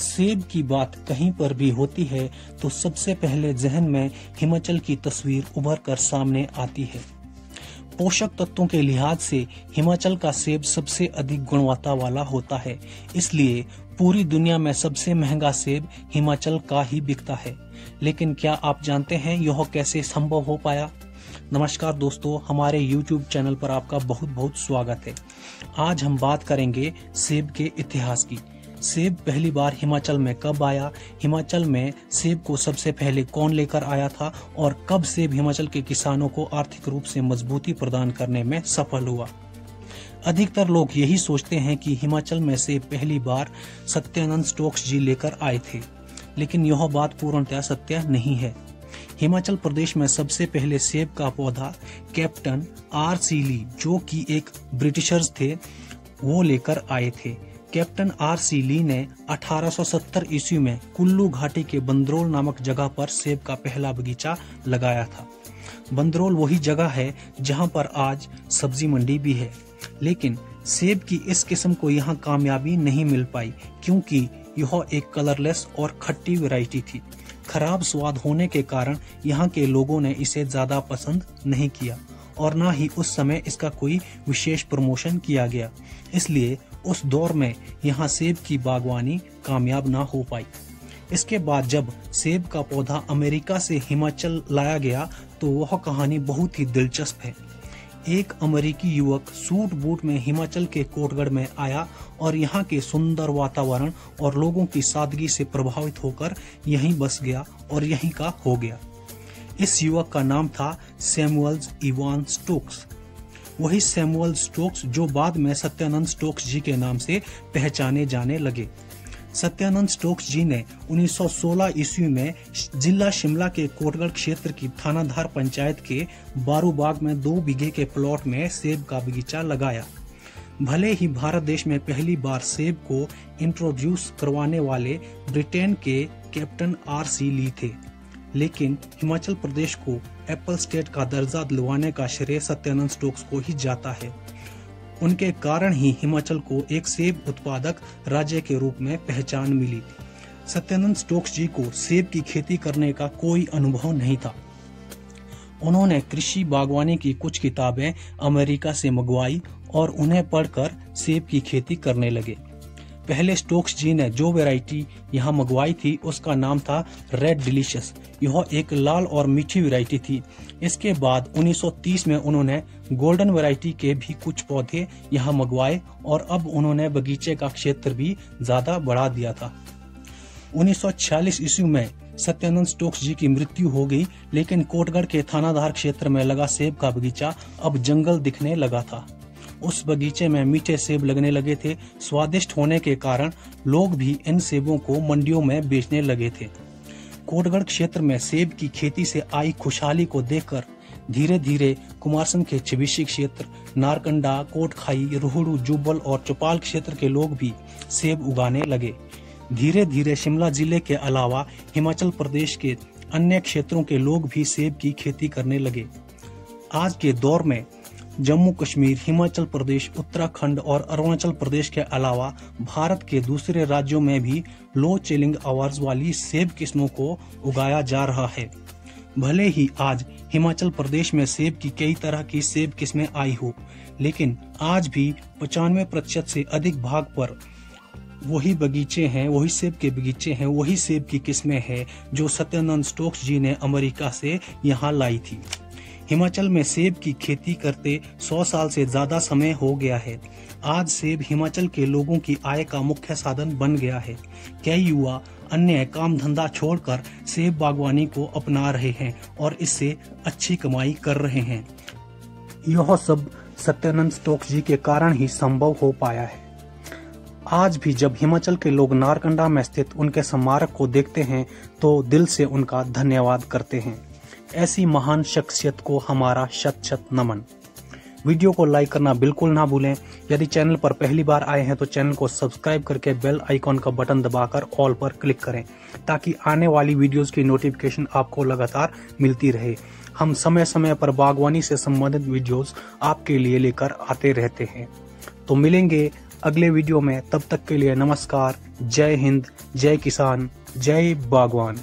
सेब की बात कहीं पर भी होती है तो सबसे पहले जहन में हिमाचल की तस्वीर उभर कर सामने आती है। पोषक तत्वों के लिहाज से हिमाचल का सेब सबसे अधिक गुणवत्ता वाला होता है, इसलिए पूरी दुनिया में सबसे महंगा सेब हिमाचल का ही बिकता है। लेकिन क्या आप जानते हैं यह कैसे संभव हो पाया? नमस्कार दोस्तों, हमारे YouTube चैनल पर आपका बहुत बहुत स्वागत है। आज हम बात करेंगे सेब के इतिहास की। सेब पहली बार हिमाचल में कब आया, हिमाचल में सेब को सबसे पहले कौन लेकर आया था और कब सेब हिमाचल के किसानों को आर्थिक रूप से मजबूती प्रदान करने में सफल हुआ। अधिकतर लोग यही सोचते हैं कि हिमाचल में सेब पहली बार सत्यानंद स्टोक्स जी लेकर आए थे, लेकिन यह बात पूर्णतः सत्य नहीं है। हिमाचल प्रदेश में सबसे पहले सेब का पौधा कैप्टन R.C. ली, जो कि एक ब्रिटिशर्स थे, वो लेकर आए थे। Captain R.C. ली ने 1870 ईस्वी में कुल्लू घाटी के बंदरोल नामक जगह पर सेब का पहला बगीचा लगाया था। बंदरोल वही जगह है जहां पर आज सब्जी मंडी भी है, लेकिन सेब की इस किस्म को यहाँ कामयाबी नहीं मिल पाई क्योंकि यह एक कलरलेस और खट्टी वैरायटी थी। खराब स्वाद होने के कारण यहाँ के लोगों ने इसे ज्यादा पसंद नहीं किया और न ही उस समय इसका कोई विशेष प्रमोशन किया गया, इसलिए उस दौर में यहाँ सेब की बागवानी कामयाब ना हो पाई। इसके बाद जब सेब का पौधा अमेरिका से हिमाचल लाया गया तो वह कहानी बहुत ही दिलचस्प है। एक अमेरिकी युवक सूट बूट में हिमाचल के कोटगढ़ में आया और यहाँ के सुंदर वातावरण और लोगों की सादगी से प्रभावित होकर यहीं बस गया और यहीं का हो गया। इस युवक का नाम था सैमुअल इवान स्टोक्स। वही सैमुअल स्टोक्स जो बाद में सत्यानंद स्टोक्स जी के नाम से पहचाने जाने लगे। सत्यानंद स्टोक्स जी ने 1916 ईस्वी में जिला शिमला के कोटगढ़ क्षेत्र की थानाधार पंचायत के बारूबाग में 2 बीघे के प्लॉट में सेब का बगीचा लगाया। भले ही भारत देश में पहली बार सेब को इंट्रोड्यूस करवाने वाले ब्रिटेन के कैप्टन R.C. ली थे, लेकिन हिमाचल प्रदेश को एप्पल स्टेट का दर्जा दिलवाने का श्रेय सत्यानंद स्टोक्स को ही जाता है। उनके कारण ही हिमाचल को एक सेब उत्पादक राज्य के रूप में पहचान मिली। सत्यानंद स्टोक्स जी को सेब की खेती करने का कोई अनुभव नहीं था। उन्होंने कृषि बागवानी की कुछ किताबें अमेरिका से मंगवाई और उन्हें पढ़कर सेब की खेती करने लगे। पहले स्टोक्स जी ने जो वैरायटी यहाँ मंगवाई थी उसका नाम था रेड डिलीशियस। यह एक लाल और मीठी वैरायटी थी। इसके बाद 1930 में उन्होंने गोल्डन वैरायटी के भी कुछ पौधे यहाँ मंगवाए और अब उन्होंने बगीचे का क्षेत्र भी ज्यादा बढ़ा दिया था। 1946 ईस्वी में सत्यानंद स्टोक्स जी की मृत्यु हो गई, लेकिन कोटगढ़ के थानाधार क्षेत्र में लगा सेब का बगीचा अब जंगल दिखने लगा था। उस बगीचे में मीठे सेब लगने लगे थे। स्वादिष्ट होने के कारण लोग भी इन सेबों को मंडियों में बेचने लगे थे। कोटगढ़ क्षेत्र में सेब की खेती से आई खुशहाली को देखकर धीरे धीरे कुमारसम के छविशी क्षेत्र, नारकंडा, कोटखाई, रोहड़ू, जुब्बल और चौपाल क्षेत्र के लोग भी सेब उगाने लगे। धीरे धीरे शिमला जिले के अलावा हिमाचल प्रदेश के अन्य क्षेत्रों के लोग भी सेब की खेती करने लगे। आज के दौर में जम्मू कश्मीर, हिमाचल प्रदेश, उत्तराखंड और अरुणाचल प्रदेश के अलावा भारत के दूसरे राज्यों में भी लो चेलिंग आवाज वाली सेब किस्मों को उगाया जा रहा है। भले ही आज हिमाचल प्रदेश में सेब की कई तरह की सेब किस्में आई हो, लेकिन आज भी 95% से अधिक भाग पर वही बगीचे हैं, वही सेब के बगीचे हैं, वही सेब की किस्में हैं जो सत्यानंद स्टोक्स जी ने अमेरिका से यहाँ लाई थी। हिमाचल में सेब की खेती करते 100 साल से ज्यादा समय हो गया है। आज सेब हिमाचल के लोगों की आय का मुख्य साधन बन गया है। कई युवा अन्य काम धंधा छोड़कर सेब बागवानी को अपना रहे हैं और इससे अच्छी कमाई कर रहे हैं। यह सब सत्यानंद स्टोक्स जी के कारण ही संभव हो पाया है। आज भी जब हिमाचल के लोग नारकंडा में स्थित उनके स्मारक को देखते हैं तो दिल से उनका धन्यवाद करते हैं। ऐसी महान शख्सियत को हमारा शत शत नमन। वीडियो को लाइक करना बिल्कुल ना भूलें। यदि चैनल पर पहली बार आए हैं तो चैनल को सब्सक्राइब करके बेल आइकॉन का बटन दबाकर ऑल पर क्लिक करें ताकि आने वाली वीडियोस की नोटिफिकेशन आपको लगातार मिलती रहे। हम समय समय पर बागवानी से संबंधित वीडियोस आपके लिए लेकर आते रहते हैं। तो मिलेंगे अगले वीडियो में। तब तक के लिए नमस्कार। जय हिंद, जय किसान, जय बागवान।